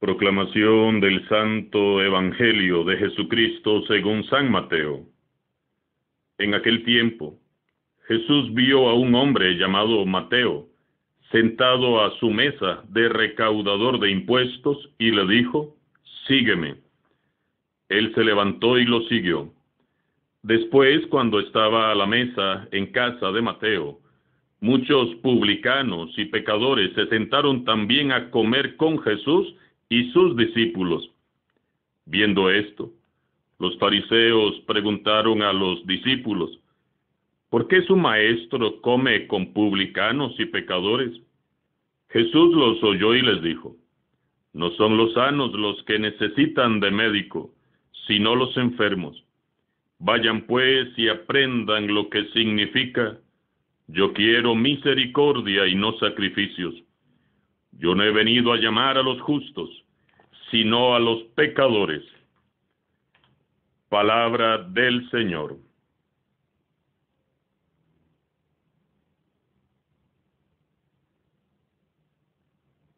Proclamación del Santo Evangelio de Jesucristo según San Mateo. En aquel tiempo, Jesús vio a un hombre llamado Mateo, sentado a su mesa de recaudador de impuestos, y le dijo: «Sígueme». Él se levantó y lo siguió. Después, cuando estaba a la mesa en casa de Mateo, muchos publicanos y pecadores se sentaron también a comer con Jesús y sus discípulos. Viendo esto, los fariseos preguntaron a los discípulos: ¿por qué su maestro come con publicanos y pecadores? Jesús los oyó y les dijo: no son los sanos los que necesitan de médico, sino los enfermos. Vayan pues y aprendan lo que significa: yo quiero misericordia y no sacrificios. Yo no he venido a llamar a los justos, sino a los pecadores. Palabra del Señor.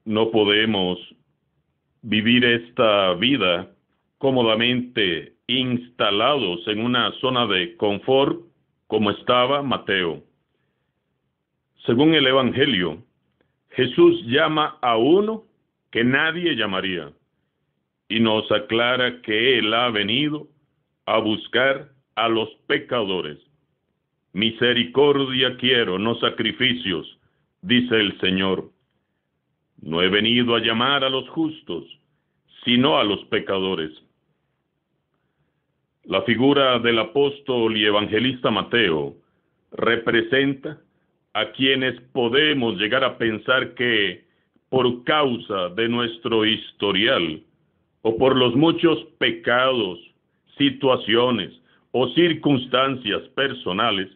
No podemos vivir esta vida cómodamente instalados en una zona de confort como estaba Mateo. Según el Evangelio, Jesús llama a uno que nadie llamaría y nos aclara que Él ha venido a buscar a los pecadores. Misericordia quiero, no sacrificios, dice el Señor. No he venido a llamar a los justos, sino a los pecadores. La figura del apóstol y evangelista Mateo representa a quienes podemos llegar a pensar que, por causa de nuestro historial, o por los muchos pecados, situaciones o circunstancias personales,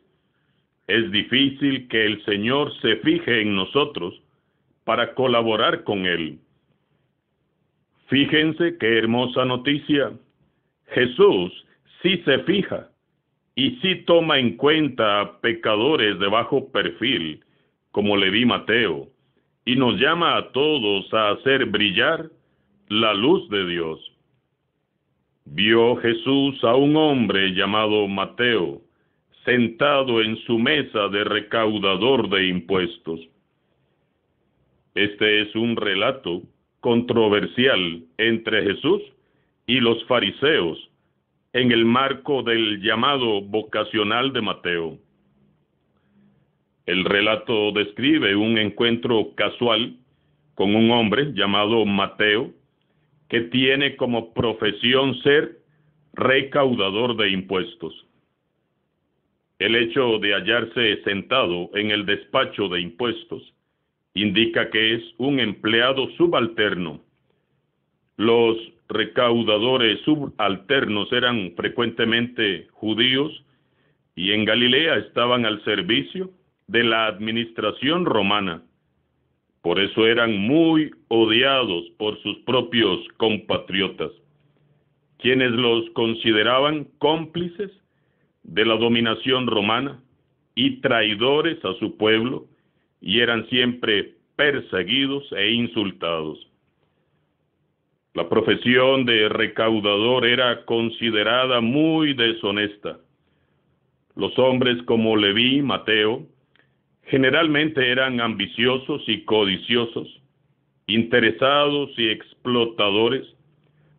es difícil que el Señor se fije en nosotros para colaborar con Él. Fíjense qué hermosa noticia. Jesús sí se fija y sí toma en cuenta a pecadores de bajo perfil, como Leví Mateo, y nos llama a todos a hacer brillar la luz de Dios. Vio Jesús a un hombre llamado Mateo, sentado en su mesa de recaudador de impuestos. Este es un relato controversial entre Jesús y los fariseos en el marco del llamado vocacional de Mateo. El relato describe un encuentro casual con un hombre llamado Mateo, que tiene como profesión ser recaudador de impuestos. El hecho de hallarse sentado en el despacho de impuestos indica que es un empleado subalterno. Los recaudadores subalternos eran frecuentemente judíos y en Galilea estaban al servicio de la administración romana. Por eso eran muy odiados por sus propios compatriotas, quienes los consideraban cómplices de la dominación romana y traidores a su pueblo, y eran siempre perseguidos e insultados. La profesión de recaudador era considerada muy deshonesta. Los hombres como Leví, Mateo, generalmente eran ambiciosos y codiciosos, interesados y explotadores,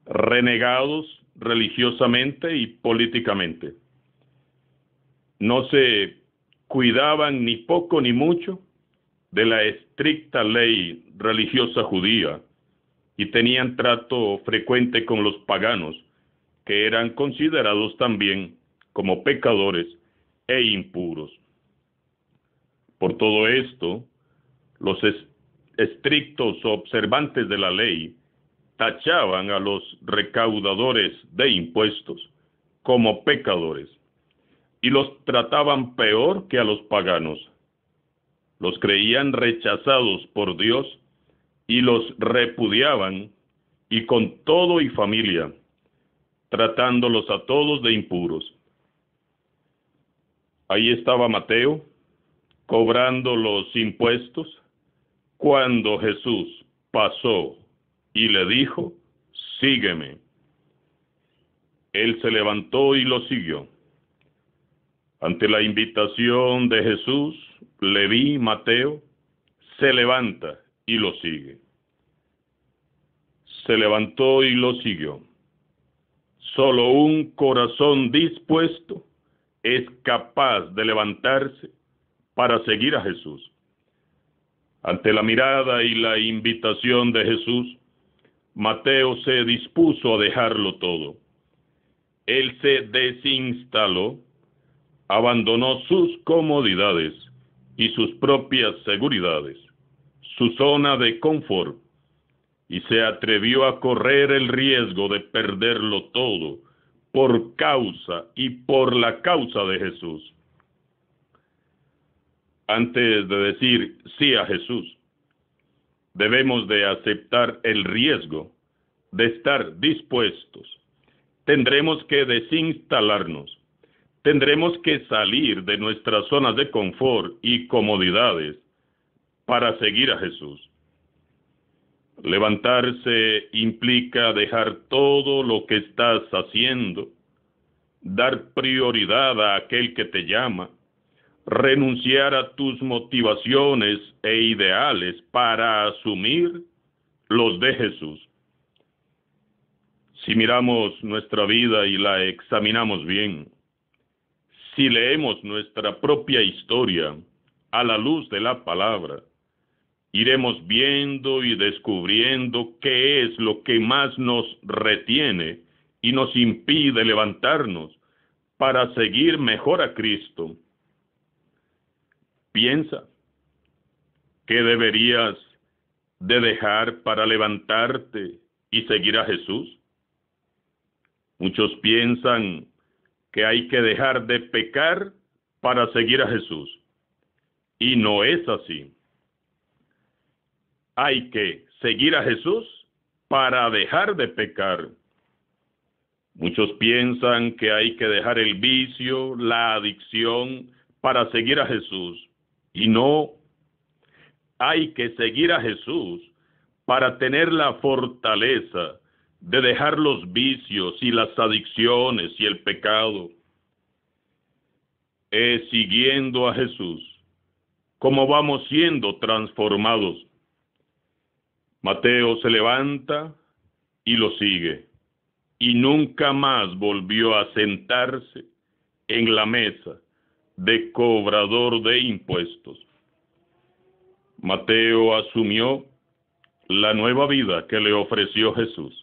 renegados religiosamente y políticamente. No se cuidaban ni poco ni mucho de la estricta ley religiosa judía y tenían trato frecuente con los paganos, que eran considerados también como pecadores e impuros. Por todo esto, los estrictos observantes de la ley tachaban a los recaudadores de impuestos como pecadores y los trataban peor que a los paganos. Los creían rechazados por Dios y los repudiaban, y con todo y familia, tratándolos a todos de impuros. Ahí estaba Mateo, cobrando los impuestos, cuando Jesús pasó y le dijo: sígueme. Él se levantó y lo siguió. Ante la invitación de Jesús, Leví, Mateo, se levanta y lo sigue. Se levantó y lo siguió. Solo un corazón dispuesto es capaz de levantarse para seguir a Jesús. Ante la mirada y la invitación de Jesús, Mateo se dispuso a dejarlo todo. Él se desinstaló, abandonó sus comodidades y sus propias seguridades, su zona de confort, y se atrevió a correr el riesgo de perderlo todo por causa y por la causa de Jesús. Antes de decir sí a Jesús, debemos de aceptar el riesgo de estar dispuestos. Tendremos que desinstalarnos. Tendremos que salir de nuestras zonas de confort y comodidades para seguir a Jesús. Levantarse implica dejar todo lo que estás haciendo, dar prioridad a aquel que te llama, renunciar a tus motivaciones e ideales para asumir los de Jesús. Si miramos nuestra vida y la examinamos bien, si leemos nuestra propia historia a la luz de la palabra, iremos viendo y descubriendo qué es lo que más nos retiene y nos impide levantarnos para seguir mejor a Cristo. Piensa, ¿qué deberías de dejar para levantarte y seguir a Jesús? Muchos piensan que hay que dejar de pecar para seguir a Jesús. Y no es así. Hay que seguir a Jesús para dejar de pecar. Muchos piensan que hay que dejar el vicio, la adicción, para seguir a Jesús. Y no, hay que seguir a Jesús para tener la fortaleza de dejar los vicios y las adicciones y el pecado. Es siguiendo a Jesús como vamos siendo transformados. Mateo se levanta y lo sigue, y nunca más volvió a sentarse en la mesa de cobrador de impuestos. Mateo asumió la nueva vida que le ofreció Jesús.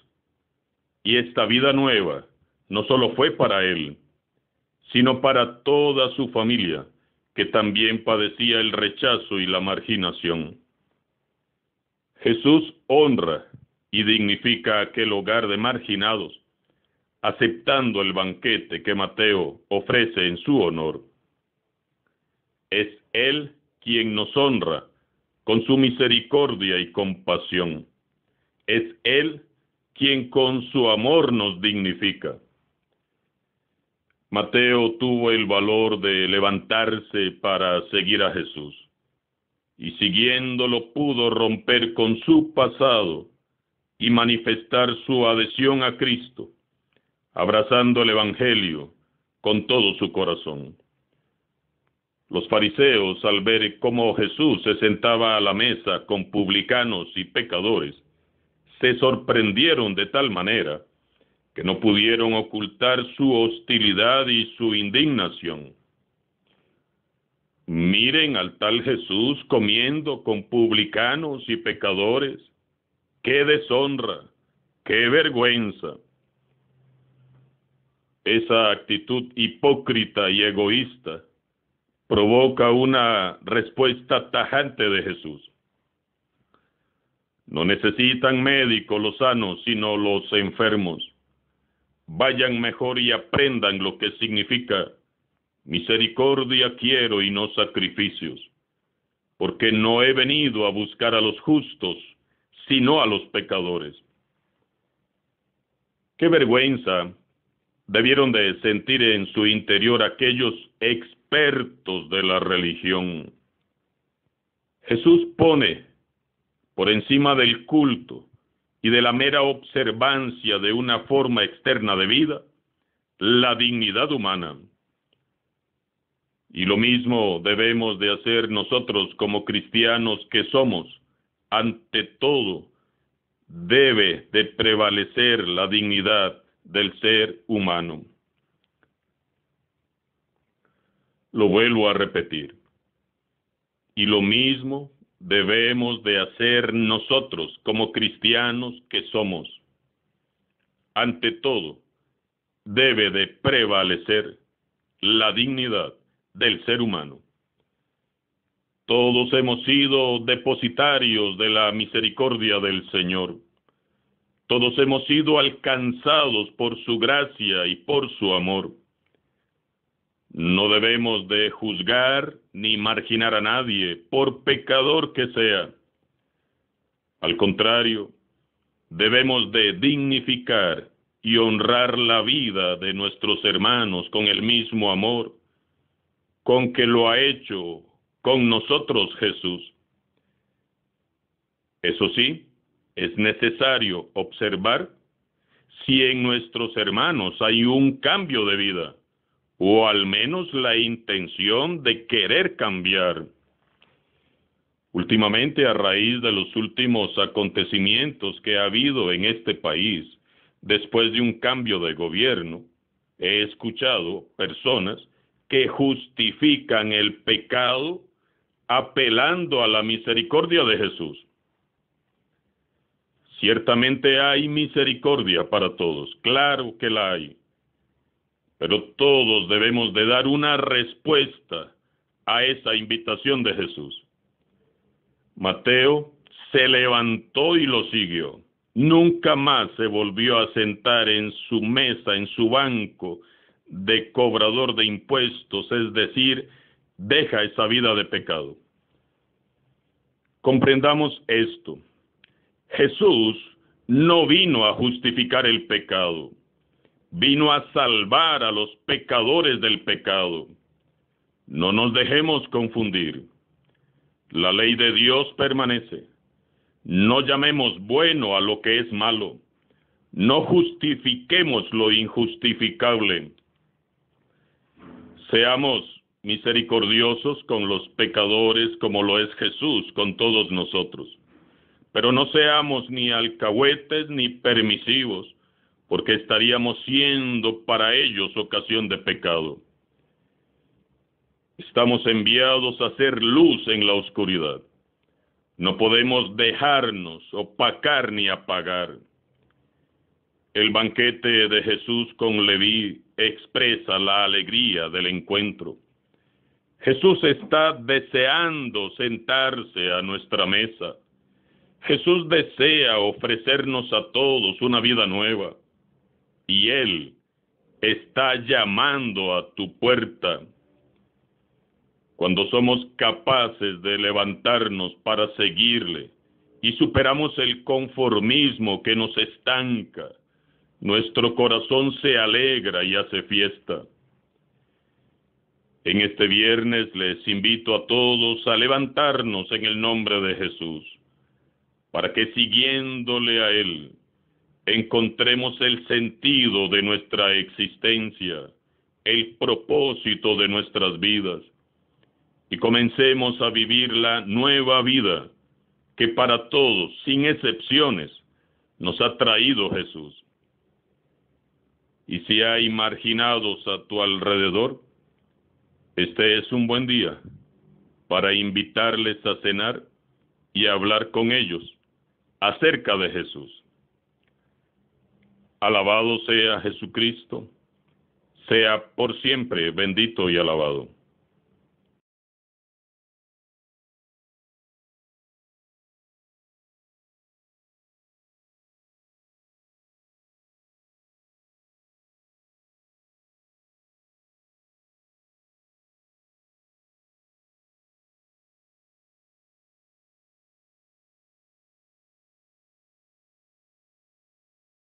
Y esta vida nueva no solo fue para él, sino para toda su familia, que también padecía el rechazo y la marginación. Jesús honra y dignifica aquel hogar de marginados, aceptando el banquete que Mateo ofrece en su honor. Es Él quien nos honra con su misericordia y compasión. Es Él quien con su amor nos dignifica. Mateo tuvo el valor de levantarse para seguir a Jesús, y siguiéndolo pudo romper con su pasado y manifestar su adhesión a Cristo, abrazando el Evangelio con todo su corazón. Los fariseos, al ver cómo Jesús se sentaba a la mesa con publicanos y pecadores, se sorprendieron de tal manera que no pudieron ocultar su hostilidad y su indignación. Miren al tal Jesús comiendo con publicanos y pecadores. ¡Qué deshonra! ¡Qué vergüenza! Esa actitud hipócrita y egoísta provoca una respuesta tajante de Jesús. No necesitan médicos los sanos, sino los enfermos. Vayan mejor y aprendan lo que significa: misericordia quiero y no sacrificios, porque no he venido a buscar a los justos, sino a los pecadores. Qué vergüenza debieron de sentir en su interior aquellos expertos de la religión. Jesús pone por encima del culto y de la mera observancia de una forma externa de vida, la dignidad humana. Y lo mismo debemos de hacer nosotros como cristianos que somos. Ante todo, debe de prevalecer la dignidad del ser humano. Lo vuelvo a repetir. Y lo mismo debemos de hacer nosotros como cristianos que somos. Ante todo, debe de prevalecer la dignidad del ser humano. Todos hemos sido depositarios de la misericordia del Señor. Todos hemos sido alcanzados por su gracia y por su amor. No debemos de juzgar ni marginar a nadie, por pecador que sea. Al contrario, debemos de dignificar y honrar la vida de nuestros hermanos con el mismo amor con que lo ha hecho con nosotros Jesús. Eso sí, es necesario observar si en nuestros hermanos hay un cambio de vida, o al menos la intención de querer cambiar. Últimamente, a raíz de los últimos acontecimientos que ha habido en este país, después de un cambio de gobierno, he escuchado personas que justifican el pecado apelando a la misericordia de Jesús. Ciertamente hay misericordia para todos, claro que la hay, pero todos debemos de dar una respuesta a esa invitación de Jesús. Mateo se levantó y lo siguió. Nunca más se volvió a sentar en su mesa, en su banco de cobrador de impuestos, es decir, deja esa vida de pecado. Comprendamos esto. Jesús no vino a justificar el pecado, vino a salvar a los pecadores del pecado. No nos dejemos confundir. La ley de Dios permanece. No llamemos bueno a lo que es malo. No justifiquemos lo injustificable. Seamos misericordiosos con los pecadores como lo es Jesús con todos nosotros. Pero no seamos ni alcahuetes ni permisivos, porque estaríamos siendo para ellos ocasión de pecado. Estamos enviados a hacer luz en la oscuridad. No podemos dejarnos opacar ni apagar. El banquete de Jesús con Leví expresa la alegría del encuentro. Jesús está deseando sentarse a nuestra mesa. Jesús desea ofrecernos a todos una vida nueva. Y Él está llamando a tu puerta. Cuando somos capaces de levantarnos para seguirle y superamos el conformismo que nos estanca, nuestro corazón se alegra y hace fiesta. En este viernes les invito a todos a levantarnos en el nombre de Jesús, para que siguiéndole a Él, encontremos el sentido de nuestra existencia, el propósito de nuestras vidas, y comencemos a vivir la nueva vida que para todos, sin excepciones, nos ha traído Jesús. Y si hay marginados a tu alrededor, este es un buen día para invitarles a cenar y hablar con ellos acerca de Jesús. Alabado sea Jesucristo, sea por siempre bendito y alabado.